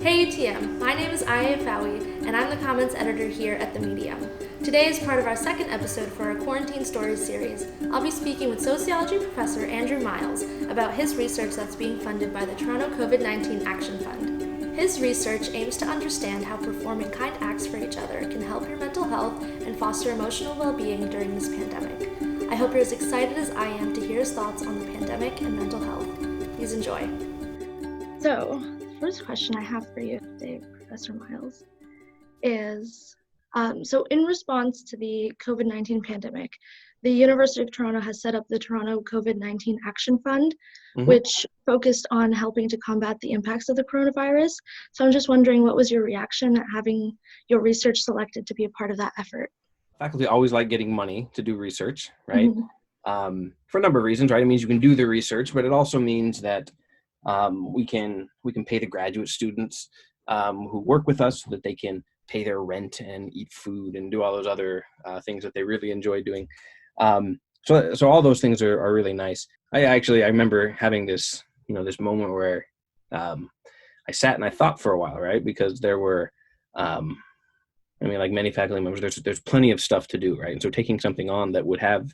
Hey UTM, my name is Aya Fawi, and I'm the comments editor here at The Medium. Today, as part of our second episode for our Quarantine Stories series, I'll be speaking with sociology professor Andrew Miles about his research that's being funded by the Toronto COVID-19 Action Fund. His research aims to understand how performing kind acts for each other can help your mental health and foster emotional well-being during this pandemic. I hope you're as excited as I am to hear his thoughts on the pandemic and mental health. Please enjoy. So, the first question I have for you today, Professor Miles, is so in response to the COVID-19 pandemic, the University of Toronto has set up the Toronto COVID-19 Action Fund, which focused on helping to combat the impacts of the coronavirus. So I'm just wondering, what was your reaction at having your research selected to be a part of that effort? Faculty always like getting money to do research, right? For a number of reasons, right? It means you can do the research, but it also means that we can pay the graduate students who work with us so that they can pay their rent and eat food and do all those other things that they really enjoy doing. So all those things are really nice. I remember having this moment where I sat and I thought for a while, right? Because there were like many faculty members, there's plenty of stuff to do, right? And so taking something on that would have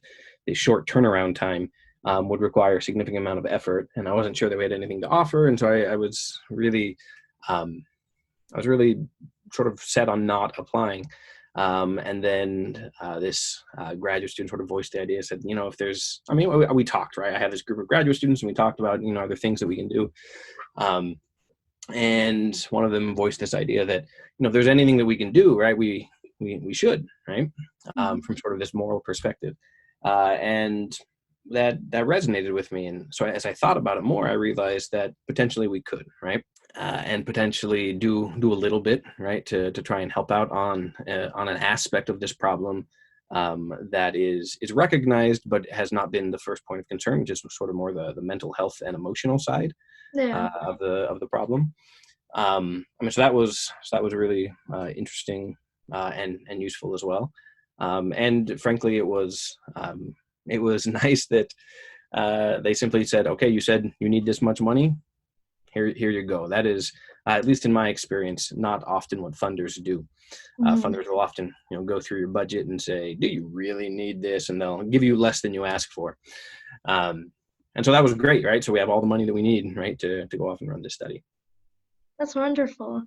a short turnaround time would require a significant amount of effort, and I wasn't sure that we had anything to offer, and so I was really sort of set on not applying. And then this graduate student sort of voiced the idea, said, if there's, we talked, right? I have this group of graduate students, and we talked about, are there things that we can do? And one of them voiced this idea that, if there's anything that we can do, right, we should, right? From sort of this moral perspective. And that resonated with me. And so as I thought about it more, I realized that potentially we could, right? And potentially do a little bit, right, to try and help out on an aspect of this problem that is recognized, but has not been the first point of concern, which is sort of more the mental health and emotional side of the problem. So that was really interesting and useful as well. And frankly, it was nice that they simply said, okay, you said you need this much money. Here you go. That is, at least in my experience, not often what funders do. Funders will often, go through your budget and say, do you really need this? And they'll give you less than you ask for. And so that was great, right? So we have all the money that we need, right, to go off and run this study. That's wonderful.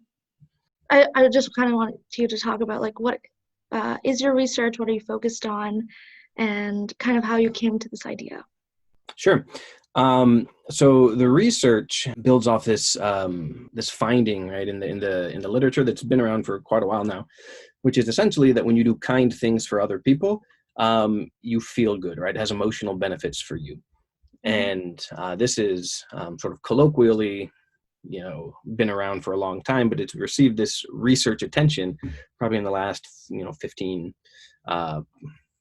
I just kind of wanted you to talk about, like, what is your research? What are you focused on? And kind of how you came to this idea. Sure. So the research builds off this this finding, right, in the literature that's been around for quite a while now, which is essentially that when you do kind things for other people, you feel good, right? It has emotional benefits for you. And this is sort of colloquially, been around for a long time, but it's received this research attention probably in the last,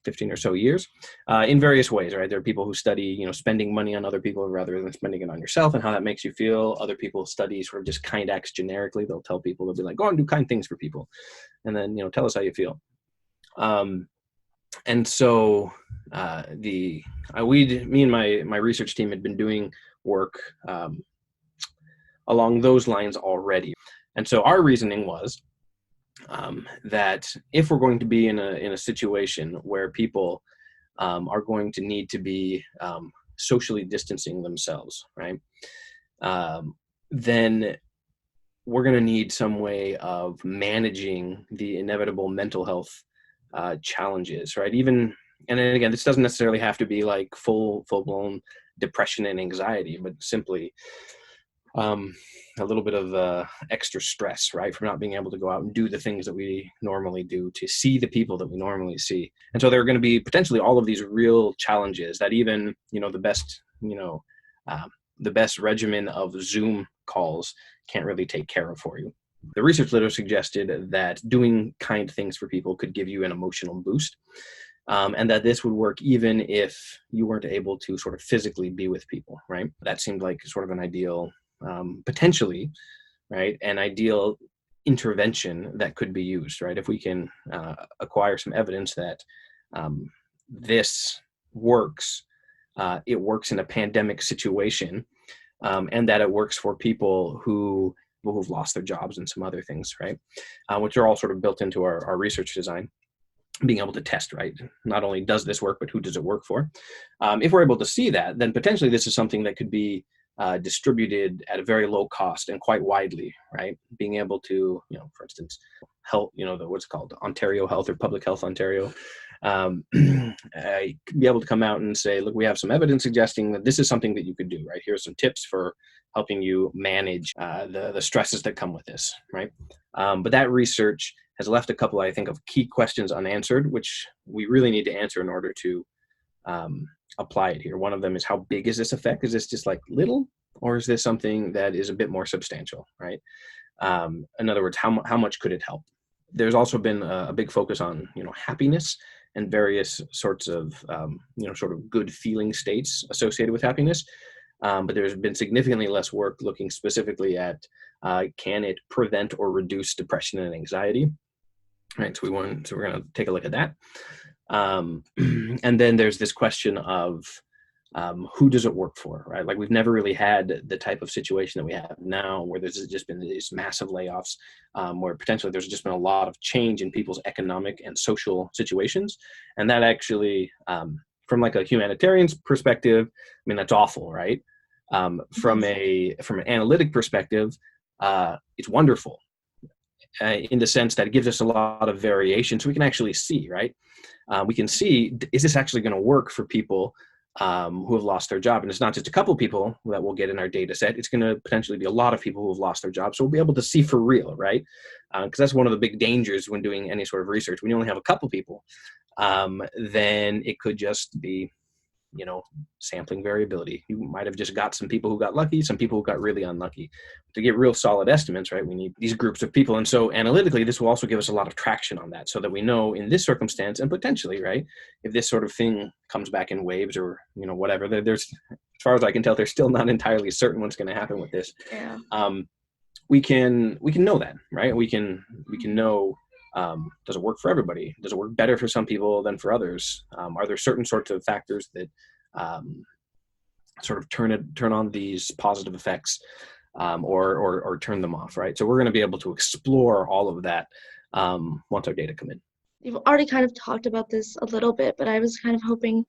15 or so years in various ways, right? There are people who study, spending money on other people rather than spending it on yourself and how that makes you feel. Other people study sort of just kind acts generically. They'll tell people, they'll be like, go and do kind things for people. And then, tell us how you feel. And so me and my research team had been doing work along those lines already. And so our reasoning was that if we're going to be in a situation where people are going to need to be socially distancing themselves, right, then we're going to need some way of managing the inevitable mental health challenges, right? And then again, this doesn't necessarily have to be like full-blown depression and anxiety, but simply a little bit of extra stress, right, from not being able to go out and do the things that we normally do, to see the people that we normally see. And so there are going to be potentially all of these real challenges that even, the best regimen of Zoom calls can't really take care of for you. The research literature suggested that doing kind things for people could give you an emotional boost, and that this would work even if you weren't able to sort of physically be with people, right? That seemed like sort of an ideal potentially, right, an ideal intervention that could be used, right? If we can acquire some evidence that this works, it works in a pandemic situation, and that it works for people who who've lost their jobs and some other things, right? Which are all sort of built into our research design, being able to test, right? Not only does this work, but who does it work for? If we're able to see that, then potentially this is something that could be distributed at a very low cost and quite widely, right? Being able to, for instance, health, what's it called, Ontario Health or Public Health Ontario, be able to come out and say, look, we have some evidence suggesting that this is something that you could do, right? Here's some tips for helping you manage the stresses that come with this, right? But that research has left a couple, I think, of key questions unanswered, which we really need to answer in order to apply it here. One of them is, how big is this effect? Is this just like little, or is this something that is a bit more substantial, right? In other words, how much could it help? There's also been a big focus on, happiness and various sorts of, sort of good feeling states associated with happiness. But there's been significantly less work looking specifically at, can it prevent or reduce depression and anxiety? Right. So we're going to take a look at that. And then there's this question of, who does it work for, right? Like, we've never really had the type of situation that we have now, where there's just been these massive layoffs, where potentially there's just been a lot of change in people's economic and social situations. And that actually, from like a humanitarian's perspective, I mean, that's awful, right? From an analytic perspective, it's wonderful, in the sense that it gives us a lot of variation, so we can actually see, right? We can see, is this actually going to work for people who have lost their job? And it's not just a couple people that we'll get in our data set. It's going to potentially be a lot of people who have lost their job. So we'll be able to see for real, right? Because that's one of the big dangers when doing any sort of research. When you only have a couple people, then it could just be, sampling variability. You might have just got some people who got lucky, some people who got really unlucky. To get real solid estimates, right, we need these groups of people. And so analytically, this will also give us a lot of traction on that, so that we know in this circumstance, and potentially, right, if this sort of thing comes back in waves or, whatever, there's, as far as I can tell, they're still not entirely certain what's going to happen with this. Yeah. We can know that, right? We can know, does it work for everybody? Does it work better for some people than for others? Are there certain sorts of factors that sort of turn on these positive effects, or turn them off, right? So we're going to be able to explore all of that once our data come in. You've already kind of talked about this a little bit, but I was kind of hoping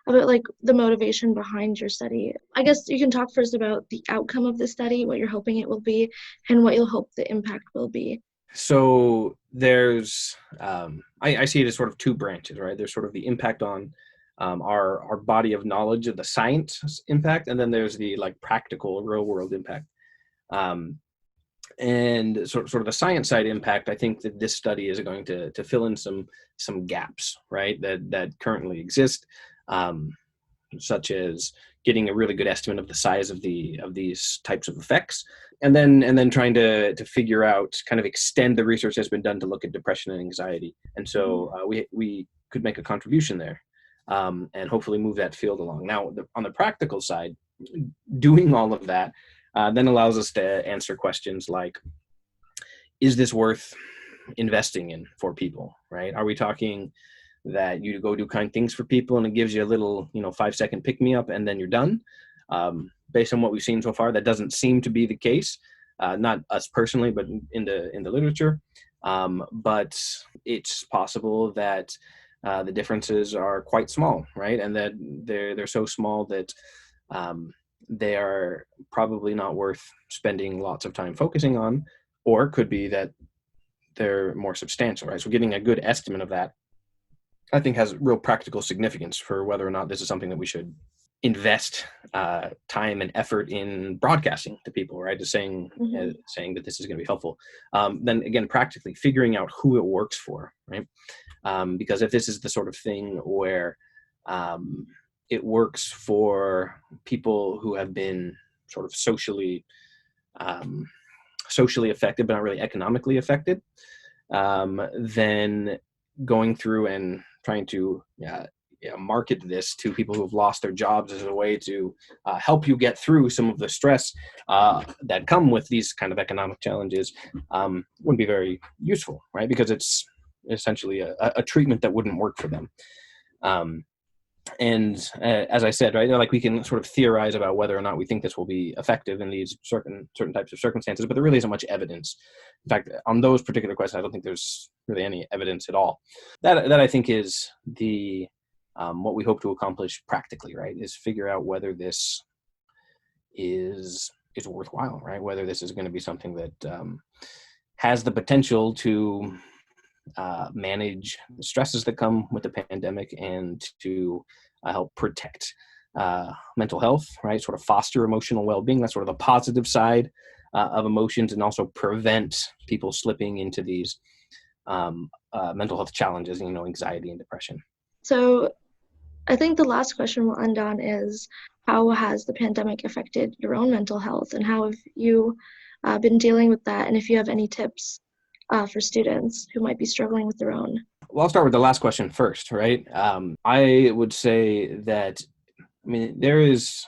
about like the motivation behind your study. I guess you can talk first about the outcome of the study, what you're hoping it will be, and what you'll hope the impact will be. So there's, I see it as sort of two branches, right? There's sort of the impact on our body of knowledge of the science impact, and then there's the like practical real world impact. And sort of the science side impact, I think that this study is going to fill in some gaps, right, that currently exist, such as getting a really good estimate of the size of these types of effects, and then trying to figure out, kind of extend the research that's been done to look at depression and anxiety. And so we could make a contribution there, and hopefully move that field along. Now, on the practical side, doing all of that then allows us to answer questions like, is this worth investing in for people, right? Are we talking that you go do kind things for people and it gives you a little, 5-second pick-me-up and then you're done? Based on what we've seen so far, that doesn't seem to be the case. Not us personally, but in the literature. But it's possible that the differences are quite small, right? And that they're so small that they are probably not worth spending lots of time focusing on, or it could be that they're more substantial, right? So getting a good estimate of that, I think, has real practical significance for whether or not this is something that we should invest time and effort in broadcasting to people, right? Just saying that this is going to be helpful. Then again, practically figuring out who it works for, right? Because if this is the sort of thing where it works for people who have been sort of socially affected, but not really economically affected, then going through and trying to market this to people who have lost their jobs as a way to help you get through some of the stress that come with these kind of economic challenges wouldn't be very useful, right? Because it's essentially a treatment that wouldn't work for them. And as I said, right, like we can sort of theorize about whether or not we think this will be effective in these certain types of circumstances, but there really isn't much evidence. In fact, on those particular questions, I don't think there's really any evidence at all. That I think is the what we hope to accomplish practically, right, is figure out whether this is worthwhile, right, whether this is going to be something that has the potential to manage the stresses that come with the pandemic and to help protect mental health, right? Sort of foster emotional well-being. That's sort of the positive side of emotions, and also prevent people slipping into these mental health challenges, anxiety and depression. So I think the last question we'll end on is, how has the pandemic affected your own mental health, and how have you been dealing with that? And if you have any tips for students who might be struggling with their own. Well, I'll start with the last question first, right? I would say that, there is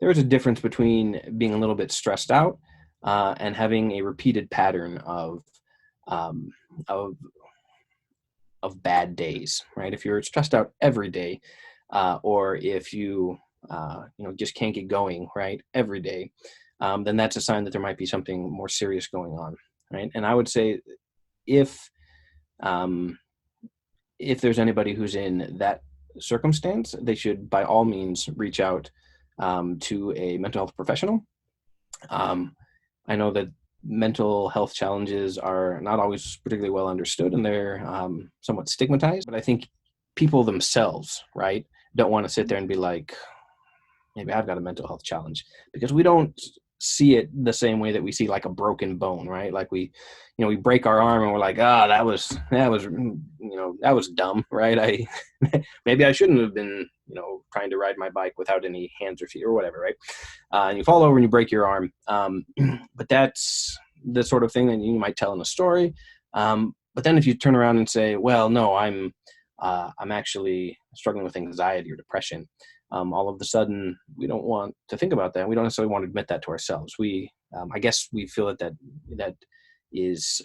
a difference between being a little bit stressed out and having a repeated pattern of bad days, right? If you're stressed out every day, or if you just can't get going, right, every day, then that's a sign that there might be something more serious going on, right? And I would say if there's anybody who's in that circumstance, they should by all means reach out to a mental health professional. I know that mental health challenges are not always particularly well understood, and they're somewhat stigmatized, but I think people themselves, right, don't want to sit there and be like, maybe I've got a mental health challenge, because we don't see it the same way that we see like a broken bone, right? Like we break our arm and we're like, that was dumb, right? Maybe I shouldn't have been, trying to ride my bike without any hands or feet or whatever, right? And you fall over and you break your arm. But that's the sort of thing that you might tell in a story. But then if you turn around and say, well, no, I'm actually struggling with anxiety or depression, all of a sudden we don't want to think about that. We don't necessarily want to admit that to ourselves. I guess we feel that is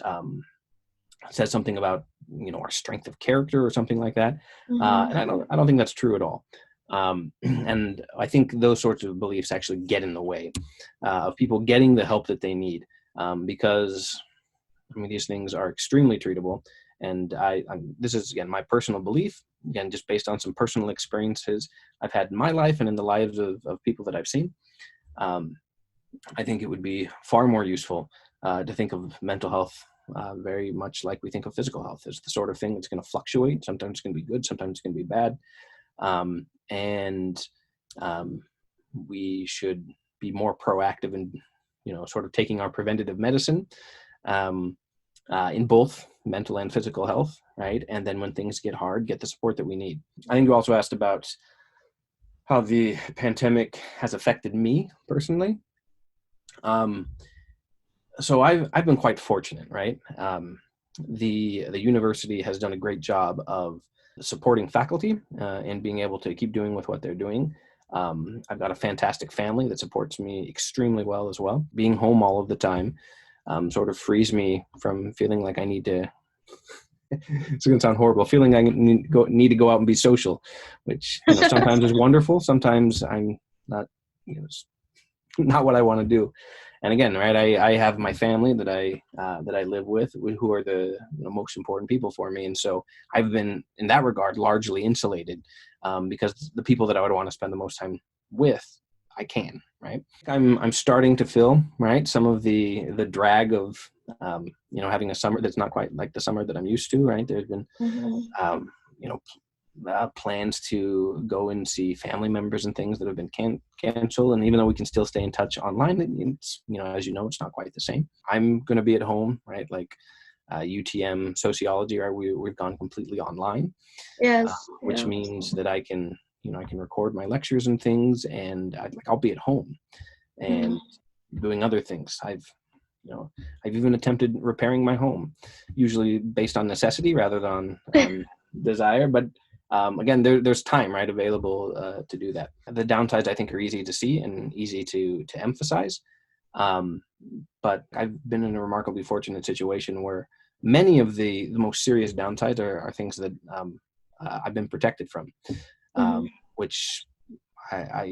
says something about our strength of character or something like that. And I don't think that's true at all. And I think those sorts of beliefs actually get in the way of people getting the help that they need, because these things are extremely treatable. And this is, again, my personal belief, again, just based on some personal experiences I've had in my life and in the lives of people that I've seen. I think it would be far more useful to think of mental health very much like we think of physical health. It's the sort of thing that's going to fluctuate. Sometimes it's going to be good, sometimes it's going to be bad. And we should be more proactive in, sort of taking our preventative medicine in both mental and physical health, right? And then when things get hard, get the support that we need. I think you also asked about how the pandemic has affected me personally. So I've been quite fortunate, right? The university has done a great job of supporting faculty and being able to keep doing with what they're doing. I've got a fantastic family that supports me extremely well as well. Being home all of the time sort of frees me from feeling like I need to, it's going to sound horrible, feeling I need to go out and be social, which sometimes is wonderful. Sometimes I'm not, not what I want to do. And again, right, I have my family that I live with, who are the most important people for me. And so I've been, in that regard, largely insulated because the people that I would want to spend the most time with, I can, right? I'm starting to feel, right, some of the drag of, having a summer that's not quite like the summer that I'm used to, right? There's been, plans to go and see family members and things that have been canceled. And even though we can still stay in touch online, it's, as it's not quite the same. I'm going to be at home, right? Like UTM sociology, right? We've gone completely online. Yes. Which means that I can record my lectures and things, and I'll be at home and doing other things. I've even attempted repairing my home, usually based on necessity rather than desire. But again, there's time, right, available to do that. The downsides, I think, are easy to see and easy to emphasize. But I've been in a remarkably fortunate situation where many of the most serious downsides are things that I've been protected from, which I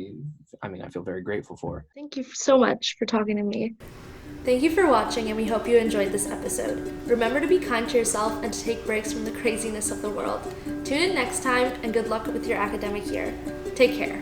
mean, I feel very grateful for. Thank you so much for talking to me. Thank you for watching, and we hope you enjoyed this episode. Remember to be kind to yourself and to take breaks from the craziness of the world. Tune in next time, and good luck with your academic year. Take care.